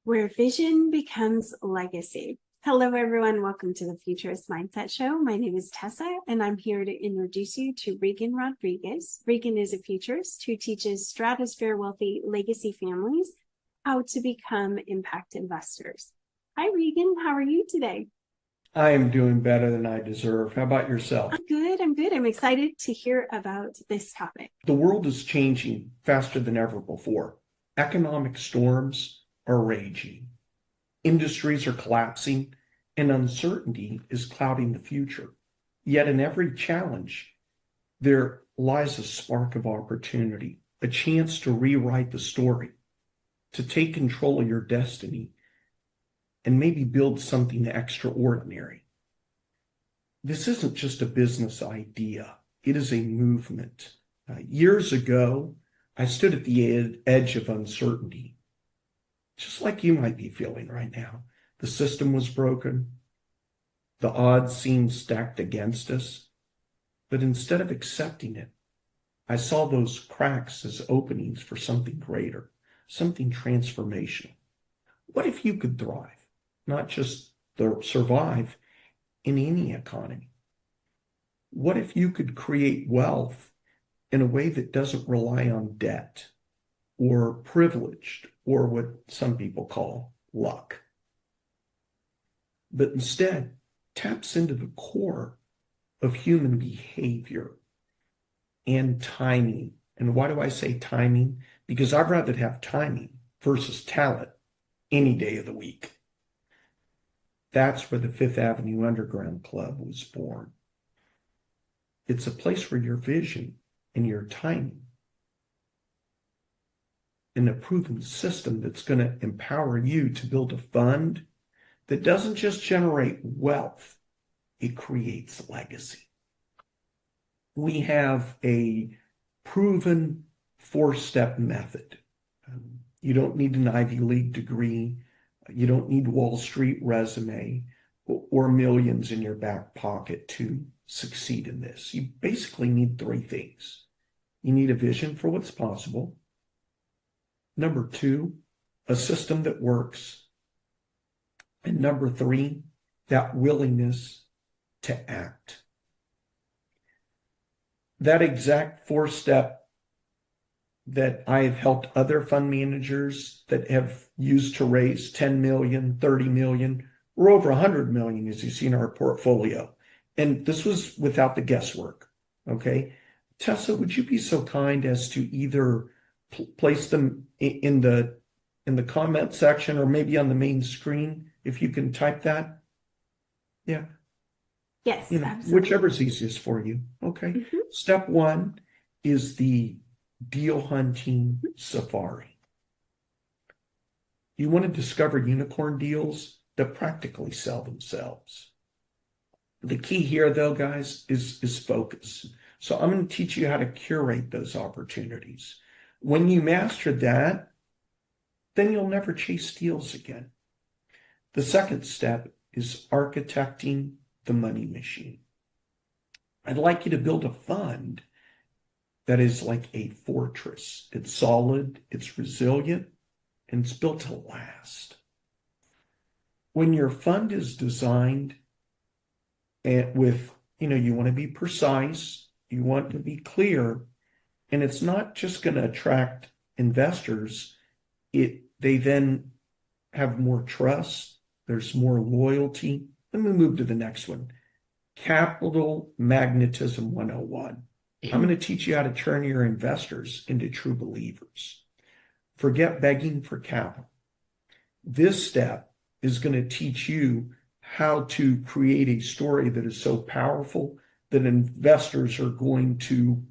where vision becomes legacy. Hello, everyone. Welcome to the Futurist Mindset Show. My name is Tessa, and I'm here to introduce you to Reagan Rodriguez. Reagan is a futurist who teaches stratosphere wealthy legacy families how to become impact investors. Hi, Reagan. How are you today? I am doing better than I deserve. How about yourself? I'm good. I'm good. I'm excited to hear about this topic. The world is changing faster than ever before. Economic storms are raging. Industries are collapsing, and uncertainty is clouding the future. Yet in every challenge, there lies a spark of opportunity, a chance to rewrite the story, to take control of your destiny, and maybe build something extraordinary. This isn't just a business idea. It is a movement. Years ago, I stood at the edge of uncertainty, just like you might be feeling right now. The system was broken. The odds seemed stacked against us. But instead of accepting it, I saw those cracks as openings for something greater, something transformational. What if you could thrive, not just survive in any economy? What if you could create wealth in a way that doesn't rely on debt or privileged or what some people call luck, but instead taps into the core of human behavior and timing? And why do I say timing? Because I'd rather have timing versus talent any day of the week. That's where the Fifth Avenue Underground Club was born. It's a place where your vision and your timing and a proven system that's going to empower you to build a fund that doesn't just generate wealth, it creates legacy. We have a proven four-step method. You don't need an Ivy League degree. You don't need Wall Street resume or millions in your back pocket to succeed in this. You basically need three things. You need a vision for what's possible. Number two, a system that works. And number three, that willingness to act. That exact four-step that I have helped other fund managers that have used to raise 10 million, 30 million, or over 100 million, as you see in our portfolio. And this was without the guesswork, okay? Tessa, would you be so kind as to either place them in the comment section or maybe on the main screen, if you can type that? Yeah. Yes, absolutely. Whichever's easiest for you. Okay. Mm-hmm. Step one is the deal hunting safari. You want to discover unicorn deals that practically sell themselves. The key here, though, guys, is focus. So I'm going to teach you how to curate those opportunities. When you master that, then you'll never chase deals again. The second step is architecting the money machine. I'd like you to build a fund that is like a fortress. It's solid, it's resilient, and it's built to last. When your fund is designed with, you want to be precise, you want to be clear, and it's not just going to attract investors. They then have more trust. There's more loyalty. Let me move to the next one. Capital Magnetism 101. I'm going to teach you how to turn your investors into true believers. Forget begging for capital. This step is going to teach you how to create a story that is so powerful that investors are going to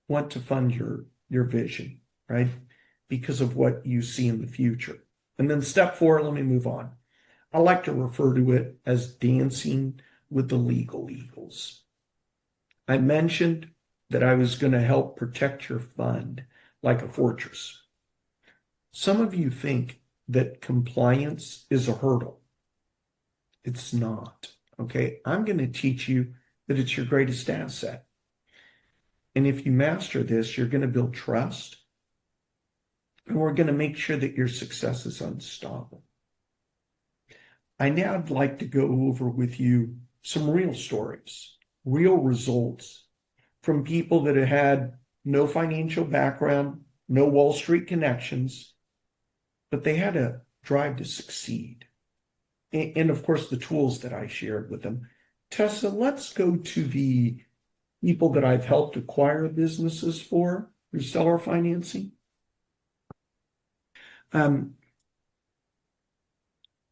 want to fund your vision, right? Because of what you see in the future. And then step four, let me move on. I like to refer to it as dancing with the legal eagles. I mentioned that I was going to help protect your fund like a fortress. Some of you think that compliance is a hurdle. It's not, okay? I'm going to teach you that it's your greatest asset. And if you master this, you're going to build trust. and we're going to make sure that your success is unstoppable. I now would like to go over with you some real stories, real results from people that have had no financial background, no Wall Street connections, but they had a drive to succeed. And of course, the tools that I shared with them. Tessa, let's go to the people that I've helped acquire businesses for through seller financing.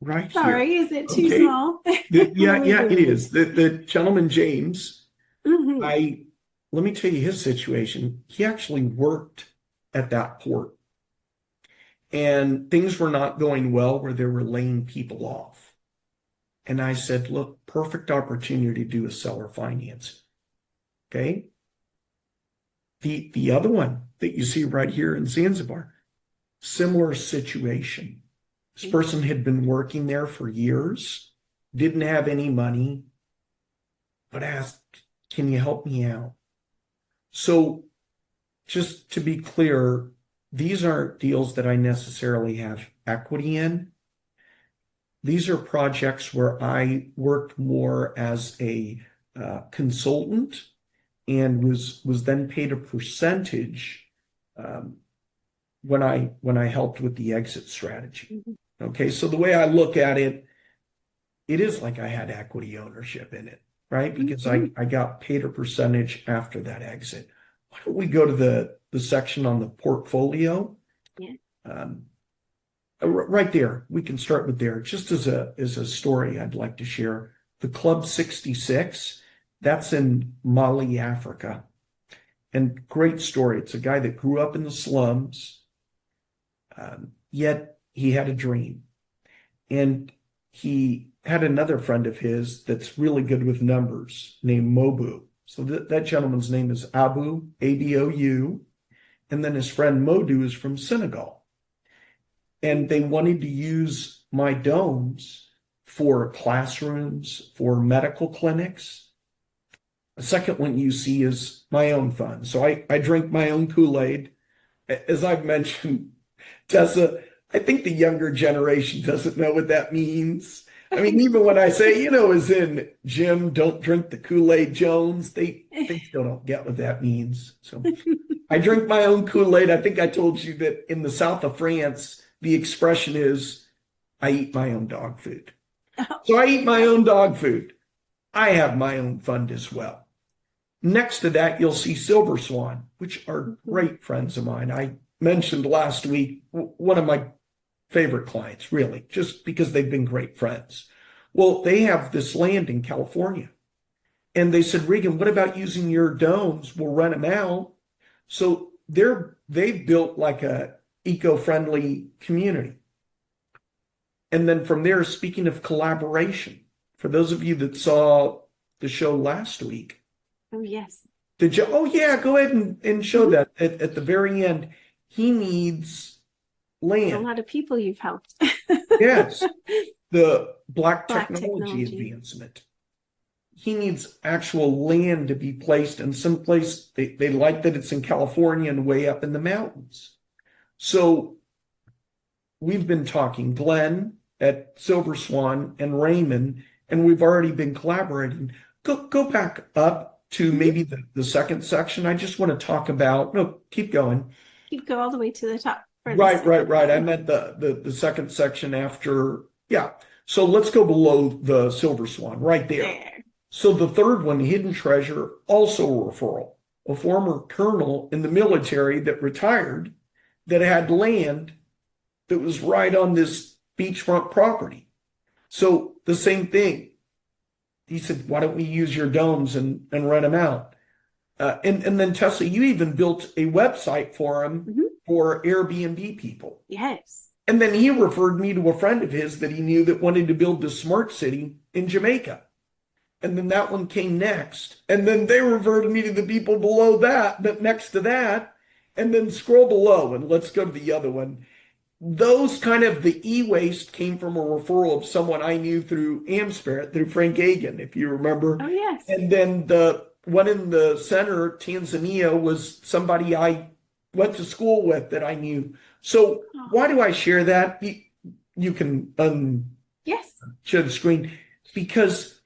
Right Sorry, here. is it too Okay. small? Yeah, it is. The gentleman, James, Mhm. let me tell you his situation. He actually worked at that port, and things were not going well where they were laying people off. And I said, look, perfect opportunity to do a seller finance. Okay. The other one that you see right here in Zanzibar, similar situation. This person had been working there for years, didn't have any money, but asked, can you help me out? So just to be clear, these aren't deals that I necessarily have equity in. These are projects where I worked more as a consultant and was then paid a percentage when I helped with the exit strategy. Okay, so the way I look at it, it is like I had equity ownership in it, right? Because I got paid a percentage after that exit. Why don't we go to the section on the portfolio? Yeah. Right there, we can start with there. Just as a story I'd like to share. The Club 66, that's in Mali, Africa. And great story. It's a guy that grew up in the slums, yet he had a dream. And he had another friend of his that's really good with numbers named Mobu. So that gentleman's name is Abu, A-B-O-U. And then his friend Modu is from Senegal. And they wanted to use my domes for classrooms, for medical clinics. The second one you see is my own fund. So I drink my own Kool-Aid. As I've mentioned, Tessa, I think the younger generation doesn't know what that means. I mean, even when I say, as in Jim, don't drink the Kool-Aid Jones, they still don't get what that means. So I drink my own Kool-Aid. I think I told you that in the south of France, the expression is, I eat my own dog food. So I eat my own dog food. I have my own fund as well. Next to that, you'll see Silver Swan, which are great friends of mine. I mentioned last week, one of my favorite clients, really, just because they've been great friends. Well, they have this land in California. And they said, Reagan, what about using your domes? We'll rent them out. So they've built like a eco-friendly community. And then from there, speaking of collaboration, for those of you that saw the show last week. Oh, yes. Oh, yeah, go ahead and show that at the very end. He needs land. There's a lot of people you've helped. Yes. The black technology advancement. He needs actual land to be placed in some place. They like that it's in California and way up in the mountains. So we've been talking, Glenn at Silver Swan and Raymond, and we've already been collaborating. Go back up to maybe the second section. I just want to talk about, no, keep going. Go all the way to the top. Right. I meant the second section after, yeah. So let's go below the Silver Swan, right there. So the third one, Hidden Treasure, also a referral. A former colonel in the military that retired that had land that was right on this beachfront property. So the same thing. He said, why don't we use your domes and rent them out? And then Tessa, you even built a website for him for Airbnb people. Yes. And then he referred me to a friend of his that he knew that wanted to build a smart city in Jamaica. And then that one came next. And then they reverted me to the people below that, but next to that. And then scroll below and let's go to the other one. Those kind of the e-waste came from a referral of someone I knew through Amspirit, through Frank Hagan, if you remember. Oh, yes. And then the one in the center, Tanzania, was somebody I went to school with that I knew. So why do I share that? You can Yes. share the screen, because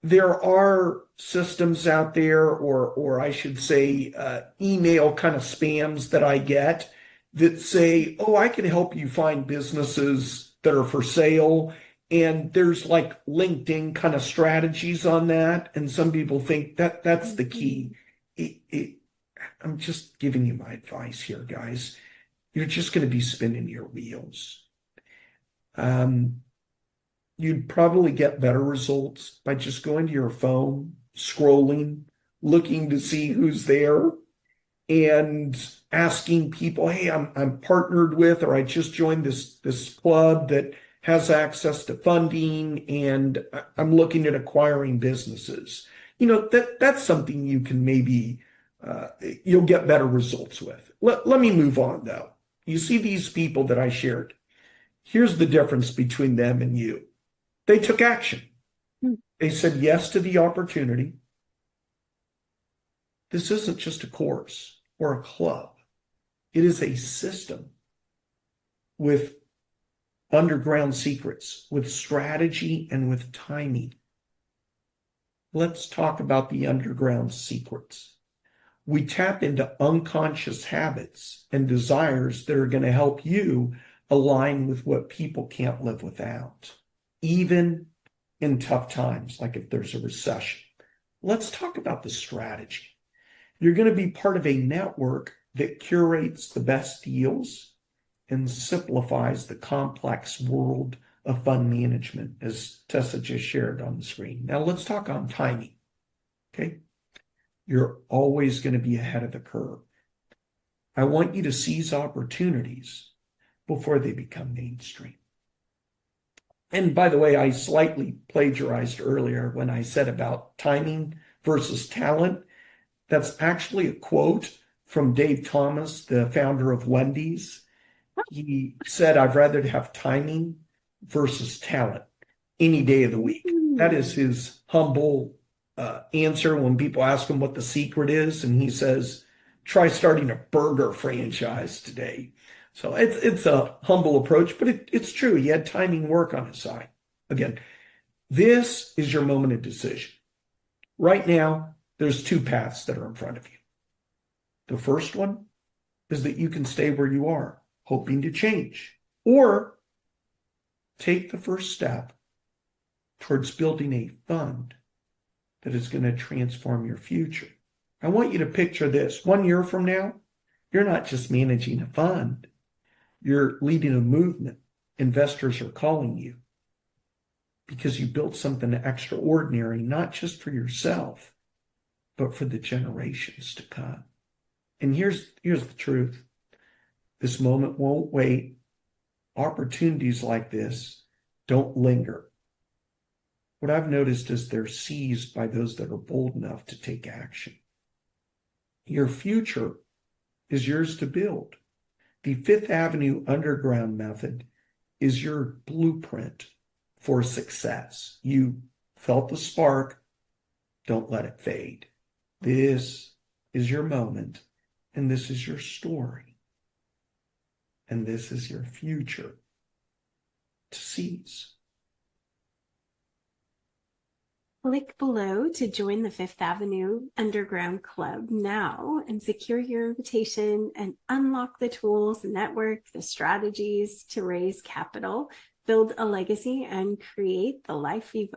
there are systems out there, or I should say, email kind of spams that I get that say, "Oh, I can help you find businesses that are for sale." And there's like LinkedIn kind of strategies on that. And some people think that that's the key. I'm just giving you my advice here, guys. You're just going to be spinning your wheels. You'd probably get better results by just going to your phone, scrolling, looking to see who's there, and asking people, "Hey, I'm partnered with, or I just joined this club that has access to funding, and I'm looking at acquiring businesses." That's something you can maybe you'll get better results with. Let me move on though. You see these people that I shared. Here's the difference between them and you. They took action. They said yes to the opportunity. This isn't just a course or a club. It is a system with underground secrets, with strategy, and with timing. Let's talk about the underground secrets. We tap into unconscious habits and desires that are going to help you align with what people can't live without, even in tough times, like if there's a recession. Let's talk about the strategy. You're going to be part of a network that curates the best deals and simplifies the complex world of fund management, as Tessa just shared on the screen. Now let's talk on timing. Okay. You're always going to be ahead of the curve. I want you to seize opportunities before they become mainstream. And by the way, I slightly plagiarized earlier when I said about timing versus talent. That's actually a quote from Dave Thomas, the founder of Wendy's. He said, "I'd rather have timing versus talent any day of the week." That is his humble answer when people ask him what the secret is. And he says, "Try starting a burger franchise today." So it's a humble approach, but it's true. He had timing work on his side. Again, this is your moment of decision. Right now, there's two paths that are in front of you. The first one is that you can stay where you are, hoping to change, or take the first step towards building a fund that is going to transform your future. I want you to picture this. 1 year from now, you're not just managing a fund. You're leading a movement. Investors are calling you because you built something extraordinary, not just for yourself, but for the generations to come. And here's the truth. This moment won't wait. Opportunities like this don't linger. What I've noticed is they're seized by those that are bold enough to take action. Your future is yours to build. The Fifth Avenue Underground method is your blueprint for success. You felt the spark. Don't let it fade. This is your moment, and this is your story, and this is your future to seize. Click below to join the Fifth Avenue Underground Club now and secure your invitation and unlock the tools, the network, the strategies to raise capital, build a legacy, and create the life you've